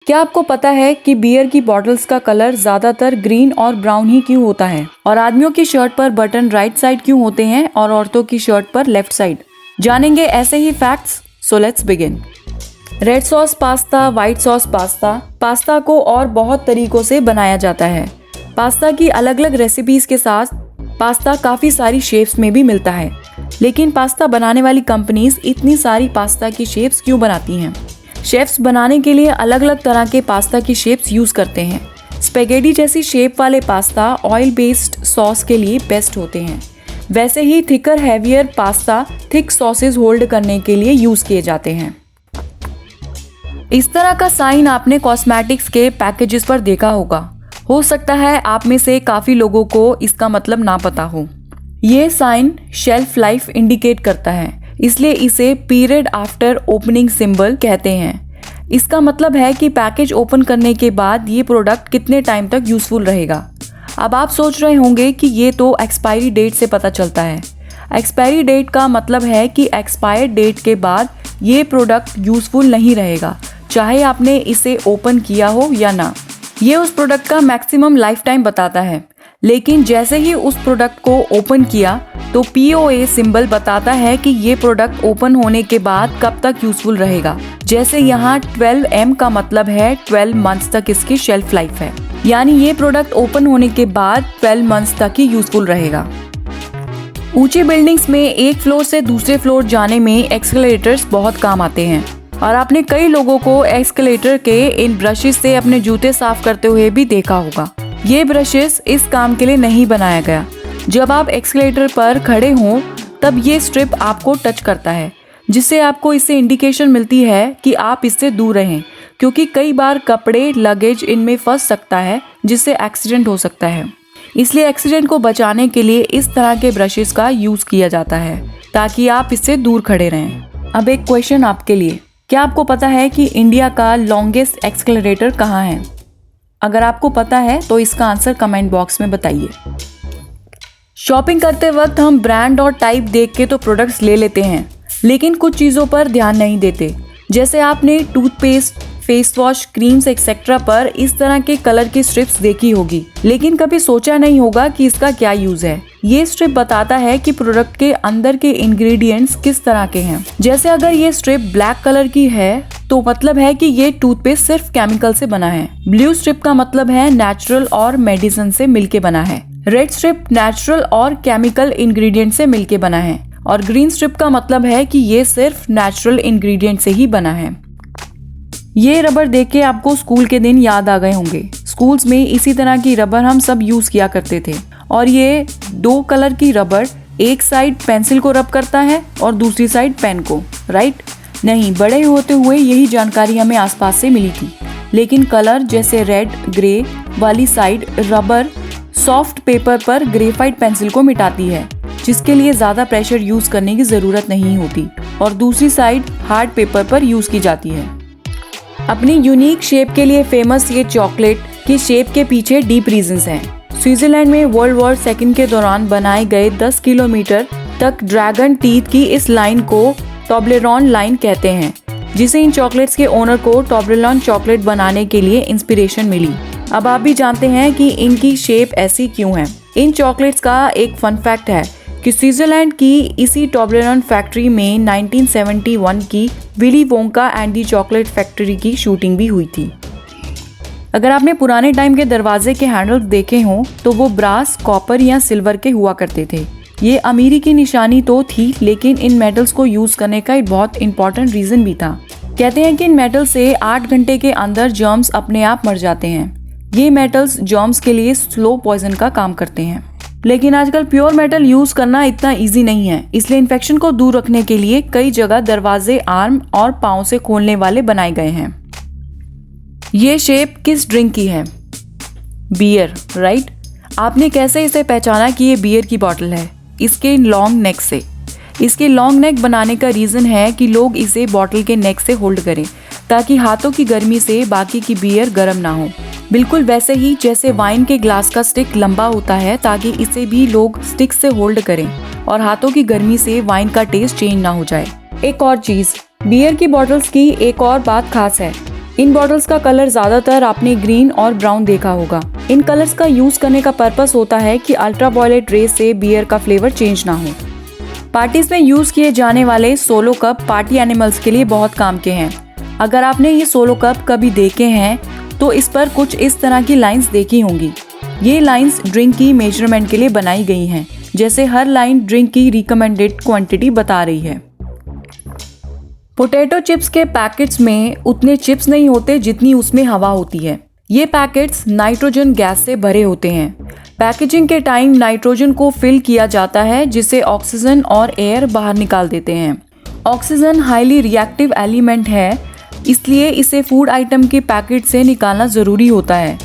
क्या आपको पता है कि बियर की बॉटल्स का कलर ज्यादातर ग्रीन और ब्राउन ही क्यों होता है? और आदमियों की शर्ट पर बटन राइट साइड क्यों होते हैं और औरतों की शर्ट पर लेफ्ट साइड? जानेंगे ऐसे ही facts. So let's begin. Red sauce pasta, white sauce pasta. Pasta को और बहुत तरीकों से बनाया जाता है। पास्ता की अलग अलग रेसिपीज के साथ पास्ता काफी सारी शेप्स में भी मिलता है। लेकिन पास्ता बनाने वाली कंपनीज इतनी सारी पास्ता की शेप्स क्यों बनाती हैं? शेफ्स बनाने के लिए अलग अलग तरह के पास्ता की शेप्स यूज करते हैं। स्पेगेटी जैसी शेप वाले पास्ता ऑयल बेस्ड सॉस के लिए बेस्ट होते हैं। वैसे ही thicker heavier pasta thick sauces hold करने के लिए यूज किए जाते हैं। इस तरह का साइन आपने कॉस्मेटिक्स के पैकेजेस पर देखा होगा। हो सकता है आप में से काफी लोगों को इसका मतलब ना पता हो। ये साइन शेल्फ लाइफ इंडिकेट करता है, इसलिए इसे पीरियड आफ्टर ओपनिंग सिंबल कहते हैं। इसका मतलब है कि पैकेज ओपन करने के बाद ये प्रोडक्ट कितने टाइम तक यूजफुल रहेगा। अब आप सोच रहे होंगे कि ये तो एक्सपायरी डेट से पता चलता है। एक्सपायरी डेट का मतलब है कि एक्सपायर्ड डेट के बाद ये प्रोडक्ट यूजफुल नहीं रहेगा, चाहे आपने इसे ओपन किया हो या ना। ये उस प्रोडक्ट का मैक्सिमम लाइफ टाइम बताता है। लेकिन जैसे ही उस प्रोडक्ट को ओपन किया तो POA सिंबल बताता है कि ये प्रोडक्ट ओपन होने के बाद कब तक यूजफुल रहेगा। जैसे यहाँ 12M का मतलब है 12 मंथ्स तक इसकी शेल्फ लाइफ है, यानी ये प्रोडक्ट ओपन होने के बाद 12 मंथ्स तक ही यूजफुल रहेगा। ऊंची बिल्डिंग्स में एक फ्लोर से दूसरे फ्लोर जाने में एस्केलेटर्स बहुत काम आते हैं और आपने कई लोगों को एस्केलेटर के इन ब्रशेस से अपने जूते साफ करते हुए भी देखा होगा। ये ब्रशेस इस काम के लिए नहीं बनाया गया। जब आप एस्केलेटर पर खड़े हों तब ये स्ट्रिप आपको टच करता है, जिससे आपको इससे इंडिकेशन मिलती है कि आप इससे दूर रहें, क्योंकि कई बार कपड़े लगेज इनमें फंस सकता है, जिससे एक्सीडेंट हो सकता है। इसलिए एक्सीडेंट को बचाने के लिए इस तरह के ब्रशेस का यूज किया जाता है ताकि आप इससे दूर खड़े रहें। अब एक क्वेश्चन आपके लिए, क्या आपको पता है कि इंडिया का लॉन्गेस्ट एक्सेलरेटर कहाँ है? अगर आपको पता है तो इसका आंसर कमेंट बॉक्स में बताइए। शॉपिंग करते वक्त हम ब्रांड और टाइप देख के तो प्रोडक्ट्स ले लेते हैं, लेकिन कुछ चीज़ों पर ध्यान नहीं देते। जैसे आपने toothpaste, face wash, creams etcetera पर इस तरह के कलर की स्ट्रिप्स देखी होगी, लेकिन कभी सोचा नहीं होगा कि इसका क्या यूज है। ये स्ट्रिप बताता है कि प्रोडक्ट के अंदर के इंग्रेडिएंट्स किस तरह के हैं। जैसे अगर ये स्ट्रिप ब्लैक कलर की है तो मतलब है कि ये टूथपेस्ट सिर्फ केमिकल से बना है। ब्लू स्ट्रिप का मतलब है नेचुरल और मेडिसिन से मिलके बना है। रेड स्ट्रिप नेचुरल और केमिकल इंग्रेडिएंट से मिलके बना है। और ग्रीन स्ट्रिप का मतलब है कि ये सिर्फ नेचुरल इंग्रेडिएंट से ही बना है। ये रबर देख के आपको स्कूल के दिन याद आ गए होंगे। स्कूल्स में इसी तरह की रबर हम सब यूज किया करते थे। और ये 2 कलर की रबर, एक साइड पेंसिल को रब करता है और दूसरी साइड पेन को, राइट? नहीं, बड़े होते हुए यही जानकारी हमें आसपास से मिली थी। लेकिन कलर जैसे रेड, ग्रे वाली साइड रबर सॉफ्ट पेपर पर ग्रेफाइट पेंसिल को मिटाती है, जिसके लिए ज्यादा प्रेशर यूज करने की जरूरत नहीं होती, और दूसरी साइड हार्ड पेपर पर यूज की जाती है। अपनी यूनिक शेप के लिए फेमस ये चॉकलेट की शेप के पीछे डीप रीजंस हैं। स्विट्जरलैंड में वर्ल्ड वॉर सेकेंड के दौरान बनाए गए 10 किलोमीटर तक ड्रैगन टीथ की इस लाइन को टॉब्लेरॉन लाइन कहते हैं, जिसे इन चॉकलेट्स के ओनर को टॉब्लेरॉन चॉकलेट बनाने के लिए इंस्पिरेशन मिली। अब आप भी जानते हैं कि इनकी शेप ऐसी क्यों है। इन चॉकलेट्स का एक फन फैक्ट है कि स्विट्जरलैंड की इसी टॉब्लेरॉन फैक्ट्री में 1971 की Willy Wonka and the chocolate factory की शूटिंग भी हुई थी। अगर आपने पुराने टाइम के दरवाजे के हैंडल्स देखे हों तो वो ब्रास, कॉपर या सिल्वर के हुआ करते थे। ये अमीरी की निशानी तो थी, लेकिन इन मेटल्स को यूज करने का एक बहुत इंपॉर्टेंट रीजन भी था। कहते हैं कि इन मेटल से 8 घंटे के अंदर जर्म्स अपने आप मर जाते हैं। ये मेटल्स जर्म्स के लिए स्लो पॉइजन का काम करते हैं। लेकिन आजकल प्योर मेटल यूज करना इतना इजी नहीं है, इसलिए इन्फेक्शन को दूर रखने के लिए कई जगह दरवाजे आर्म और पाँव से खोलने वाले बनाए गए हैं। ये शेप किस ड्रिंक की है? Beer, right? आपने कैसे इसे पहचाना कि ये बियर की बॉटल है? इसके लॉन्ग नेक से। इसके लॉन्ग नेक बनाने का रीजन है कि लोग इसे बॉटल के नेक से होल्ड करें, ताकि हाथों की गर्मी से बाकी की बियर गर्म ना हो। बिल्कुल वैसे ही जैसे वाइन के ग्लास का स्टिक लंबा होता है, ताकि इसे भी लोग स्टिक से होल्ड करें और हाथों की गर्मी से वाइन का टेस्ट चेंज ना हो जाए। एक और चीज, बियर की बॉटल्स की एक और बात खास है। इन बॉटल्स का कलर ज्यादातर आपने ग्रीन और ब्राउन देखा होगा। इन कलर्स का यूज करने का पर्पस होता है कि अल्ट्रावायलेट रे से बियर का फ्लेवर चेंज ना हो। पार्टीज में यूज किए जाने वाले सोलो कप पार्टी एनिमल्स के लिए बहुत काम के हैं। अगर आपने ये सोलो कप कभी देखे हैं तो इस पर कुछ इस तरह की लाइंस देखी होंगी। ये लाइंस ड्रिंक की मेजरमेंट के लिए बनाई गई हैं, जैसे हर लाइन ड्रिंक की रिकमेंडेड क्वांटिटी बता रही है। पोटैटो चिप्स के पैकेट्स में उतने चिप्स नहीं होते जितनी उसमें हवा होती है। ये पैकेट्स नाइट्रोजन गैस से भरे होते हैं। पैकेजिंग के टाइम नाइट्रोजन को फिल किया जाता है, जिससे ऑक्सीजन और एयर बाहर निकाल देते हैं। ऑक्सीजन हाईली रिएक्टिव एलिमेंट है, इसलिए इसे फूड आइटम के पैकेट से निकालना जरूरी होता है,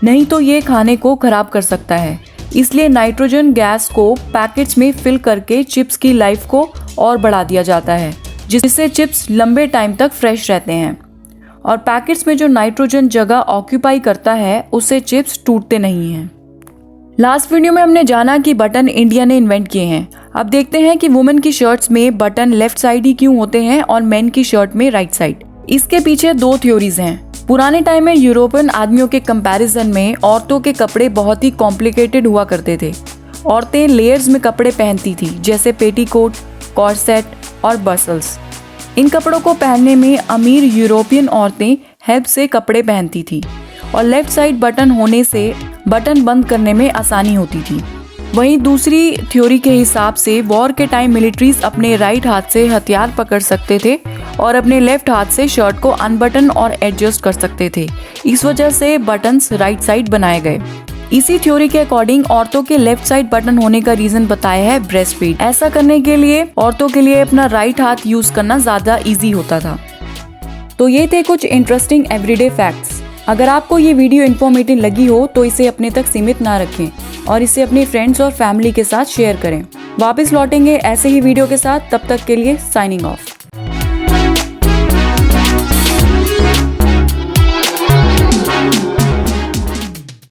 नहीं तो ये खाने को खराब कर सकता है। इसलिए नाइट्रोजन गैस को पैकेट्स में फिल करके चिप्स की लाइफ को और बढ़ा दिया जाता है, जिससे चिप्स लंबे टाइम तक फ्रेश रहते हैं। और पैकेट्स में जो नाइट्रोजन जगह ऑक्यूपाई करता है, उससे चिप्स टूटते नहीं हैं। लास्ट वीडियो में हमने जाना कि बटन इंडिया ने इन्वेंट किए हैं। अब देखते हैं कि वुमेन की शर्ट्स में बटन लेफ्ट साइड ही क्यों होते हैं और मेन की शर्ट में राइट साइड। इसके पीछे दो थ्योरीज हैं। पुराने टाइम में यूरोपियन आदमियों के कंपैरिजन में औरतों के कपड़े बहुत ही कॉम्प्लिकेटेड हुआ करते थे। औरतें लेयर्स में कपड़े पहनती थी, जैसे पेटीकोट, कॉर्सेट और बसल्स। इन कपड़ों को पहनने में अमीर यूरोपियन औरतें हेल्प से कपड़े पहनती थी और लेफ्ट साइड बटन होने से बटन बंद करने में आसानी होती थी। वहीं दूसरी थ्योरी के हिसाब से वॉर के टाइम मिलिट्रीज अपने राइट हाथ से हथियार पकड़ सकते थे और अपने लेफ्ट हाथ से शर्ट को अनबटन और एडजस्ट कर सकते थे। इस वजह से बटन्स राइट साइड बनाए गए। इसी थ्योरी के अकॉर्डिंग औरतों के लेफ्ट साइड बटन होने का रीजन बताया है ब्रेस्ट फीड। ऐसा करने के लिए औरतों के लिए अपना राइट हाथ यूज करना ज्यादा इजी होता था। तो ये थे कुछ इंटरेस्टिंग एवरीडे फैक्ट्स। अगर आपको ये वीडियो इन्फॉर्मेटिव लगी हो तो इसे अपने तक सीमित ना रखें और इसे अपने फ्रेंड्स और फैमिली के साथ शेयर करें। वापस लौटेंगे ऐसे ही वीडियो के साथ, तब तक के लिए साइनिंग ऑफ।